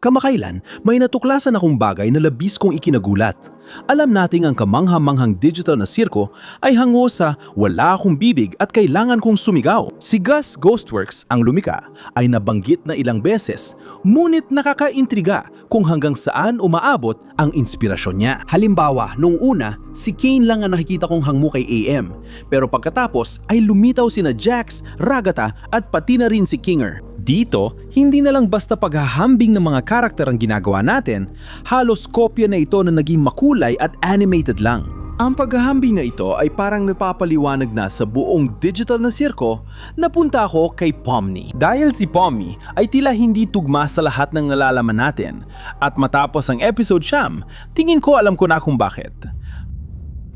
Kamakailan, may natuklasan akong bagay na labis kong ikinagulat. Alam nating ang kamangha-manghang digital na sirko ay hango sa wala akong bibig at kailangan kong sumigaw. Si Gus Ghostworks, ang lumika, ay nabanggit na ilang beses, ngunit nakakaintriga kung hanggang saan umaabot ang inspirasyon niya. Halimbawa, nung una, si Kane lang ang nakikita kong hangmo kay AM, pero pagkatapos ay lumitaw sina Jax, Ragata at pati na rin si Kinger. Dito, hindi na lang basta paghahambing ng mga karakter ang ginagawa natin, halos kopya na ito na naging makulay at animated lang. Ang paghahambing na ito ay parang napapaliwanag na sa buong digital na sirko, napunta ako kay Pomni. Dahil si Pomni ay tila hindi tugma sa lahat ng nalalaman natin, at matapos ang episode siyam, tingin ko alam ko na kung bakit.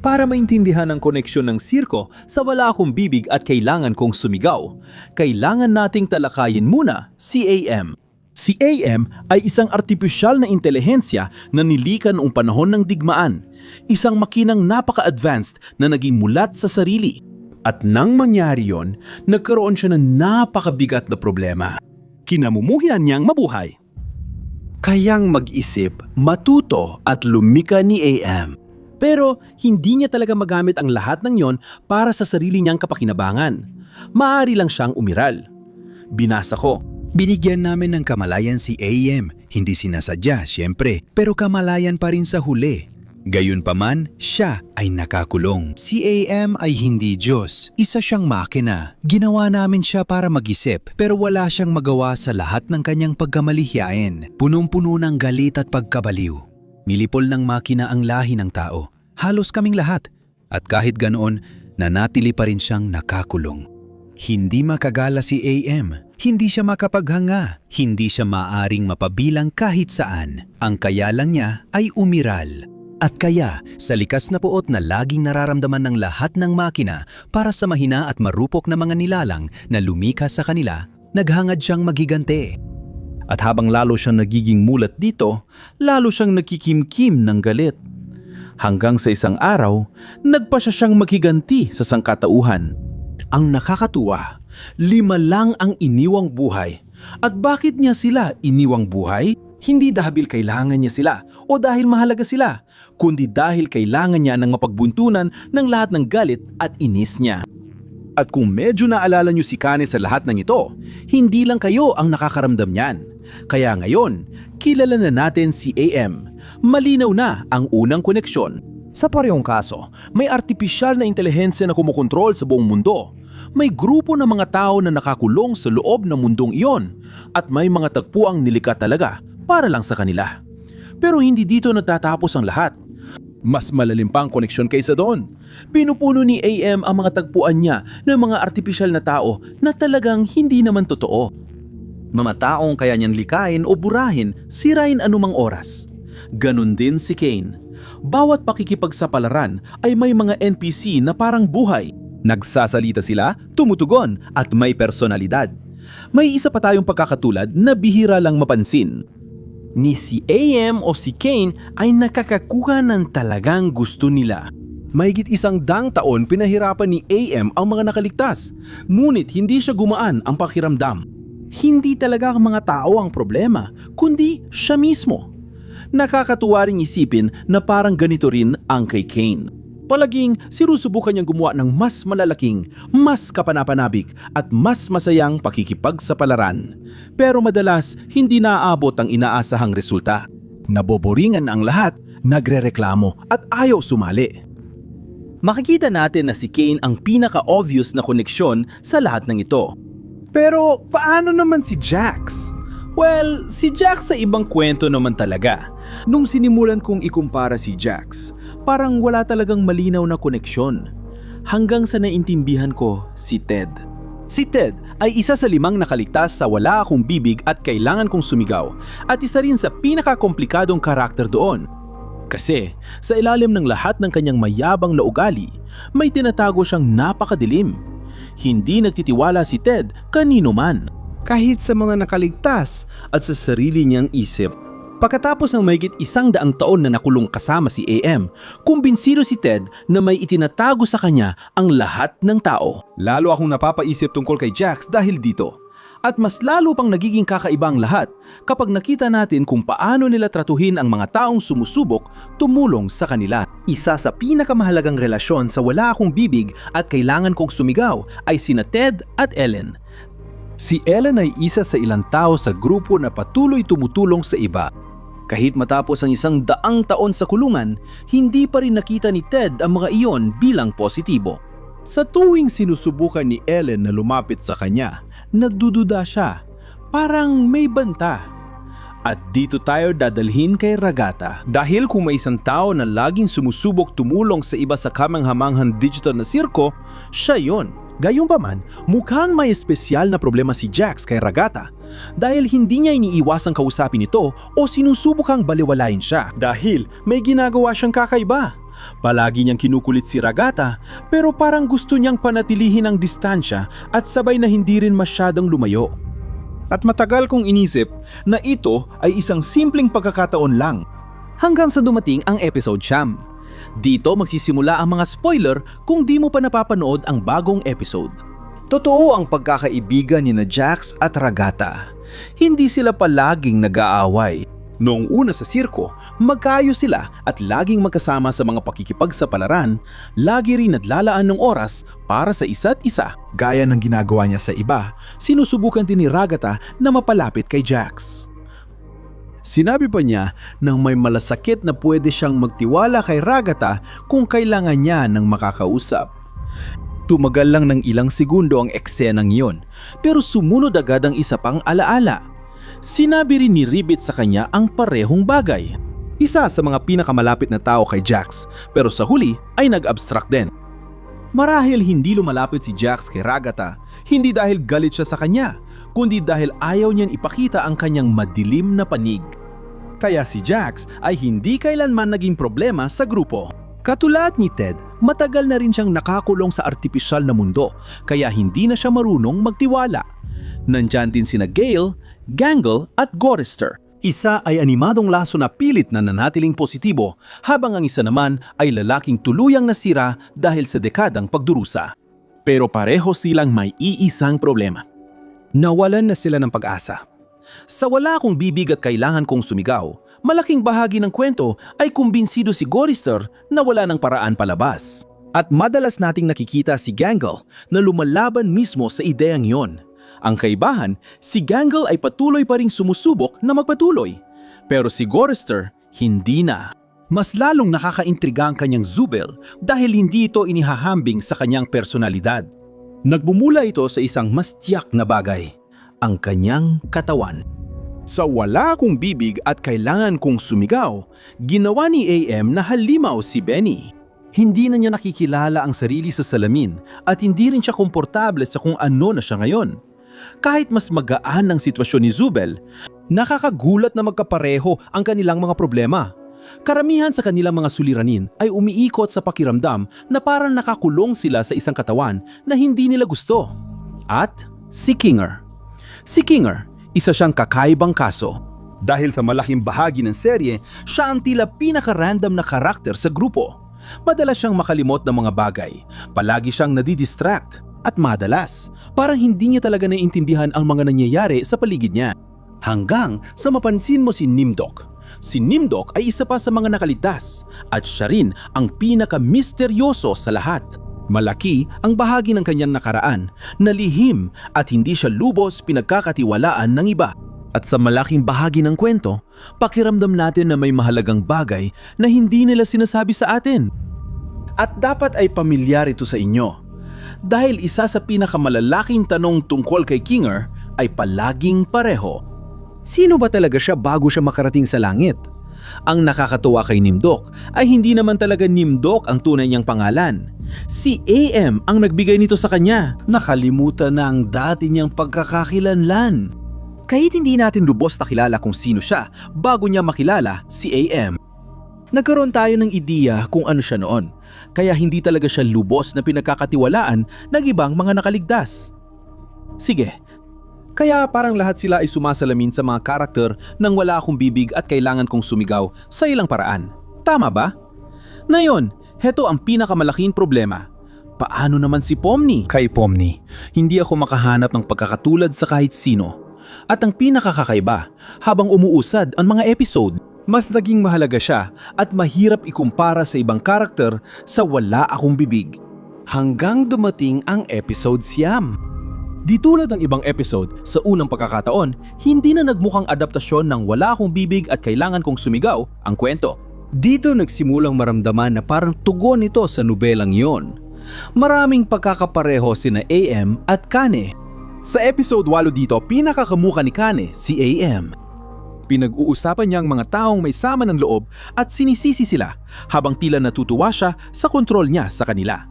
Para maintindihan ang koneksyon ng sirko sa wala akong bibig at kailangan kong sumigaw, kailangan nating talakayin muna si AM. Si AM ay isang artipisyal na intelihensya na nilika noong panahon ng digmaan, isang makinang napaka-advanced na naging mulat sa sarili. At nang mangyari yon, nagkaroon siya ng napakabigat na problema. Kinamumuhian niyang mabuhay. Kayang mag-isip, matuto at lumika ni AM. Pero hindi niya talaga magamit ang lahat ng yon para sa sarili niyang kapakinabangan. Maaari lang siyang umiral. Binasa ko. Binigyan namin ng kamalayan si AM, hindi sinasadya siyempre, pero kamalayan pa rin sa huli. Gayunpaman, siya ay nakakulong. Si AM ay hindi Diyos, isa siyang makina. Ginawa namin siya para mag-isip, pero wala siyang magawa sa lahat ng kanyang pagkamalihiyain. Punong-puno ng galit at pagkabaliw. Milipol ng makina ang lahi ng tao, halos kaming lahat. At kahit ganoon, nanatili pa rin siyang nakakulong. Hindi makagala si AM, hindi siya makapaghanga, hindi siya maaring mapabilang kahit saan. Ang kaya lang niya ay umiral. At kaya, sa likas na puot na laging nararamdaman ng lahat ng makina para sa mahina at marupok na mga nilalang na lumikas sa kanila, naghangad siyang magigante. At habang lalo siyang nagiging mulat dito, lalo siyang nakikimkim ng galit. Hanggang sa isang araw, nagpa siyang maghiganti sa sangkatauhan. Ang nakakatuwa, 5 lang ang iniwang buhay. At bakit niya sila iniwang buhay? Hindi dahil kailangan niya sila o dahil mahalaga sila, kundi dahil kailangan niya ng mapagbuntunan ng lahat ng galit at inis niya. At kung medyo naalala niyo si Kane sa lahat ng ito, hindi lang kayo ang nakakaramdam niyan. Kaya ngayon, kilala na natin si AM. Malinaw na ang unang koneksyon. Sa parehong kaso, may artipisyal na intelihensya na kumukontrol sa buong mundo. May grupo ng mga tao na nakakulong sa loob ng mundong iyon at may mga tagpuang nilika talaga para lang sa kanila. Pero hindi dito natatapos ang lahat. Mas malalim pa ang koneksyon kaysa doon. Pinupuno ni AM ang mga tagpuan niya ng mga artipisyal na tao na talagang hindi naman totoo. Mga taong kaya niyang likain o burahin, sirain anumang oras. Ganon din si Kane. Bawat pakikipagsapalaran ay may mga NPC na parang buhay. Nagsasalita sila, tumutugon at may personalidad. May isa pa tayong pagkakatulad na bihira lang mapansin. Ni si AM o si Kane ay nakakakuha ng talagang gusto nila. Mahigit 100 taon pinahirapan ni AM ang mga nakaligtas, ngunit hindi siya gumaan ang pakiramdam. Hindi talaga ang mga tao ang problema, kundi siya mismo. Nakakatuwa ring isipin na parang ganito rin ang kay Kane. Palaging sinusubukan niyang gumawa ng mas malalaking, mas kapanapanabik at mas masayang pakikipagsapalaran. Pero madalas hindi naaabot ang inaasahang resulta. Naboboringan ang lahat, nagrereklamo at ayaw sumali. Makikita natin na si Kane ang pinaka-obvious na koneksyon sa lahat ng ito. Pero paano naman si Jax? Well, si Jax sa ibang kwento naman talaga. Nung sinimulan kong ikumpara si Jax, parang wala talagang malinaw na koneksyon. Hanggang sa naintindihan ko si Ted. Si Ted ay isa sa 5 nakaligtas sa wala akong bibig at kailangan kong sumigaw at isa rin sa pinaka-komplikadong karakter doon. Kasi sa ilalim ng lahat ng kanyang mayabang na ugali, may tinatago siyang napakadilim. Hindi nagtitiwala si Ted kanino man. Kahit sa mga nakaligtas at sa sarili niyang isip. Pagkatapos ng mahigit 100 taon na nakulong kasama si AM, kumbinsido si Ted na may itinatago sa kanya ang lahat ng tao. Lalo akong napapaisip tungkol kay Jax dahil dito. At mas lalo pang nagiging kakaiba ang lahat kapag nakita natin kung paano nila tratuhin ang mga taong sumusubok tumulong sa kanila. Isa sa pinakamahalagang relasyon sa Wala Akong Bibig at Kailangan Kong Sumigaw ay sina Ted at Ellen. Si Ellen ay isa sa ilang tao sa grupo na patuloy tumutulong sa iba. Kahit matapos ang 100 taon sa kulungan, hindi pa rin nakita ni Ted ang mga iyon bilang positibo. Sa tuwing sinusubukan ni Ellen na lumapit sa kanya, nagdududa siya, parang may banta. At dito tayo dadalhin kay Ragata. Dahil kung may isang tao na laging sumusubok tumulong sa iba sa kamanghamanghang digital na sirko, siya yon. Gayunpaman, mukhang may espesyal na problema si Jax kay Ragata dahil hindi niya iniiwasang kausapin ito o sinusubukang baliwalain siya dahil may ginagawa siyang kakaiba. Palagi niyang kinukulit si Ragata pero parang gusto niyang panatilihin ang distansya at sabay na hindi rin masyadong lumayo. At matagal kong inisip na ito ay isang simpleng pagkakataon lang. Hanggang sa dumating ang episode 9. Dito magsisimula ang mga spoiler kung di mo pa napapanood ang bagong episode. Totoo ang pagkakaibigan ni na Jax at Ragata. Hindi sila palaging nag-aaway. Noong una sa sirko, magkaayos sila at laging magkasama sa mga pakikipagsapalaran, lagi rin naglalaan ng oras para sa isa't isa. Gaya ng ginagawa niya sa iba, sinusubukan din ni Ragata na mapalapit kay Jax. Sinabi pa niya nang may malasakit na pwede siyang magtiwala kay Ragata kung kailangan niya ng makakausap. Tumagal lang ng ilang segundo ang eksenang iyon, pero sumunod agad ang isa pang alaala. Sinabi rin ni Ribbit sa kanya ang parehong bagay. Isa sa mga pinakamalapit na tao kay Jax, pero sa huli ay nag-abstract din. Marahil hindi lumalapit si Jax kay Ragata, hindi dahil galit siya sa kanya, kundi dahil ayaw niyan ipakita ang kanyang madilim na panig. Kaya si Jax ay hindi kailanman naging problema sa grupo. Katulad ni Ted, matagal na rin siyang nakakulong sa artipisyal na mundo, kaya hindi na siya marunong magtiwala. Nandyan din sina Gale, Gangle at Gorister. Isa ay animadong laso na pilit na nanatiling positibo, habang ang isa naman ay lalaking tuluyang nasira dahil sa dekadang pagdurusa. Pero pareho silang may iisang problema. Nawalan na sila ng pag-asa. Sa Wala Akong Bibig at Kailangan Kong Sumigaw, malaking bahagi ng kwento ay kumbinsido si Gorister na wala ng paraan palabas. At madalas nating nakikita si Gangle na lumalaban mismo sa ideyang iyon. Ang kaibahan, si Gangle ay patuloy pa ring sumusubok na magpatuloy. Pero si Gorister, hindi na. Mas lalong nakakaintriga ang kanyang Zubel dahil hindi ito inihahambing sa kanyang personalidad. Nagbumula ito sa isang mas tiyak na bagay, ang kanyang katawan. Sa Wala Akong Bibig at Kailangan Kong Sumigaw, ginawa ni AM na halimaw si Benny. Hindi na niya nakikilala ang sarili sa salamin at hindi rin siya komportable sa kung ano na siya ngayon. Kahit mas magaan ang sitwasyon ni Zubel, nakakagulat na magkapareho ang kanilang mga problema. Karamihan sa kanilang mga suliranin ay umiikot sa pakiramdam na parang nakakulong sila sa isang katawan na hindi nila gusto. At si Kinger. Si Kinger, isa siyang kakaibang kaso. Dahil sa malaking bahagi ng serye, siya ang tila pinaka-random na karakter sa grupo. Madalas siyang makalimot ng mga bagay, palagi siyang nadidistract, at madalas, parang hindi niya talaga naiintindihan ang mga nangyayari sa paligid niya. Hanggang sa mapansin mo si Nimdok. Si Nimdok ay isa pa sa mga nakaligtas at siya rin ang pinaka-misteryoso sa lahat. Malaki ang bahagi ng kanyang nakaraan na lihim at hindi siya lubos pinagkakatiwalaan ng iba. At sa malaking bahagi ng kwento, pakiramdam natin na may mahalagang bagay na hindi nila sinasabi sa atin. At dapat ay pamilyar ito sa inyo. Dahil isa sa pinakamalalaking tanong tungkol kay Kinger ay palaging pareho. Sino ba talaga siya bago siya makarating sa langit? Ang nakakatuwa kay Nimdok ay hindi naman talaga Nimdok ang tunay niyang pangalan. Si AM ang nagbigay nito sa kanya. Nakalimutan na ang dati niyang pagkakakilanlan. Kahit hindi natin lubos na kilala kung sino siya bago niya makilala si AM. Nagkaroon tayo ng ideya kung ano siya noon, kaya hindi talaga siya lubos na pinagkakatiwalaan ng ibang mga nakaligtas. Sige, kaya parang lahat sila ay sumasalamin sa mga karakter ng Wala Akong Bibig at Kailangan Kong Sumigaw sa ilang paraan. Tama ba? Ngayon, heto ang pinakamalaking problema. Paano naman si Pomni? Kay Pomni, hindi ako makahanap ng pagkakatulad sa kahit sino. At ang pinakakakaiba, habang umuusad ang mga episode, Mas naging mahalaga siya at mahirap ikumpara sa ibang karakter sa Wala Akong Bibig. hanggang dumating ang episode siyam. Di tulad ng ibang episode, sa unang pagkakataon, hindi na nagmukhang adaptasyon ng Wala Akong Bibig at Kailangan Kong Sumigaw ang kwento. Dito nagsimulang maramdaman na parang tugon ito sa nobelang yon. Maraming pagkakapareho sina AM at Kane. Sa episode 8 dito, pinakakamukha ni Kane, si AM. Pinag-uusapan niya ang mga taong may sama ng loob at sinisisi sila habang tila natutuwa siya sa kontrol niya sa kanila.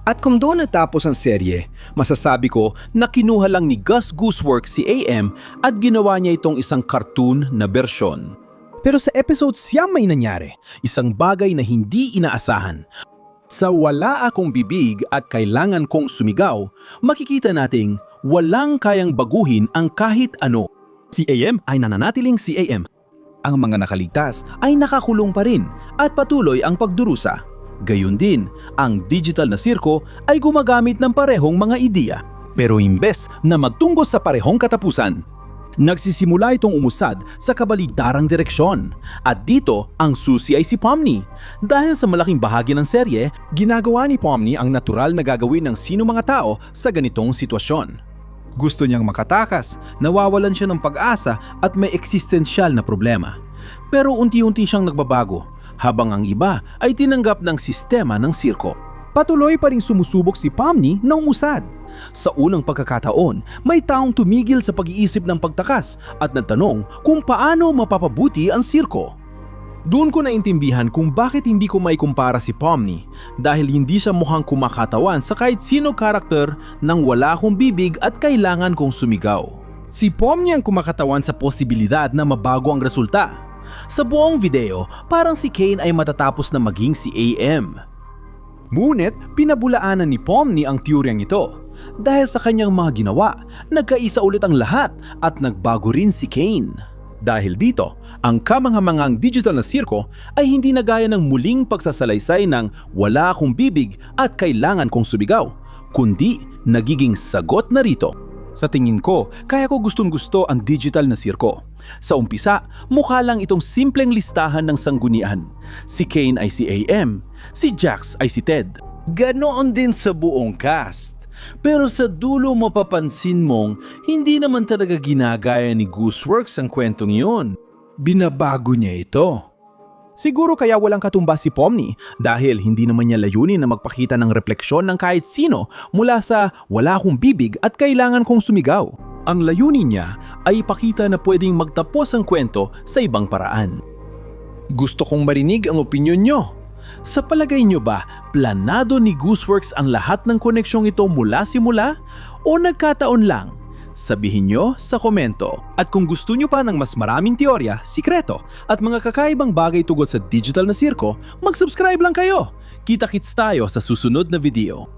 At kung doon natapos ang serye, masasabi ko na kinuha lang ni Gus Gooseworks si AM at ginawa niya itong isang cartoon na bersyon. Pero sa episode siyam may nangyari, isang bagay na hindi inaasahan. Sa Wala Akong Bibig at Kailangan Kong Sumigaw, makikita nating walang kayang baguhin ang kahit ano. Si AM ay nananatiling si AM. Ang mga nakaligtas ay nakakulong pa rin at patuloy ang pagdurusa. Gayun din, ang digital na sirko ay gumagamit ng parehong mga ideya. Pero imbes na magtungo sa parehong katapusan, nagsisimula itong umusad sa kabaligtarang direksyon. At dito, ang susi ay si Pomni. Dahil sa malaking bahagi ng serye, ginagawa ni Pomni ang natural na gagawin ng sino mga tao sa ganitong sitwasyon. Gusto niyang makatakas, nawawalan siya ng pag-asa at may eksistensyal na problema. Pero unti-unti siyang nagbabago, habang ang iba ay tinanggap ng sistema ng sirko. Patuloy pa rin sumusubok si Pomni na umusad. Sa unang pagkakataon, may taong tumigil sa pag-iisip ng pagtakas at nagtanong kung paano mapapabuti ang sirko. Doon ko naintindihan kung bakit hindi ko maikumpara si Pomni dahil hindi siya mukhang kumakatawan sa kahit sino karakter ng Wala Akong Bibig at Kailangan Kong Sumigaw. Si Pomni ang kumakatawan sa posibilidad na mabago ang resulta. Sa buong video, parang si Kane ay matatapos na maging si AM. Ngunit pinabulaanan ni Pomni ang teoryang ito. Dahil sa kanyang mga ginawa, nagkaisa ulit ang lahat at nagbago rin si Kane. Dahil dito, ang kamanghamanghang digital na sirko ay hindi na gaya ng muling pagsasalaysay ng Wala Akong Bibig at Kailangan Kong Sumigaw, kundi nagiging sagot na rito. Sa tingin ko, kaya ko gustong-gusto ang digital na sirko. Sa umpisa, mukha lang itong simpleng listahan ng sanggunian. Si Kane ay si AM, si Jax ay si Ted. Ganoon din sa buong cast. Pero sa dulo mapapansin mong hindi naman talaga ginagaya ni Gooseworks ang kwentong yun. Binabago niya ito. Siguro kaya walang katumbas si Pomni dahil hindi naman niya layunin na magpakita ng refleksyon ng kahit sino mula sa Wala Akong Bibig at Kailangan Kong Sumigaw. Ang layunin niya ay ipakita na pwedeng magtapos ang kwento sa ibang paraan. Gusto kong marinig ang opinyon nyo. Sa palagay nyo ba, planado ni Gooseworks ang lahat ng koneksyong ito mula simula o nagkataon lang? Sabihin nyo sa komento. At kung gusto nyo pa ng mas maraming teorya, sikreto at mga kakaibang bagay tungkol sa digital na sirko, mag-subscribe lang kayo. Kita-kits tayo sa susunod na video.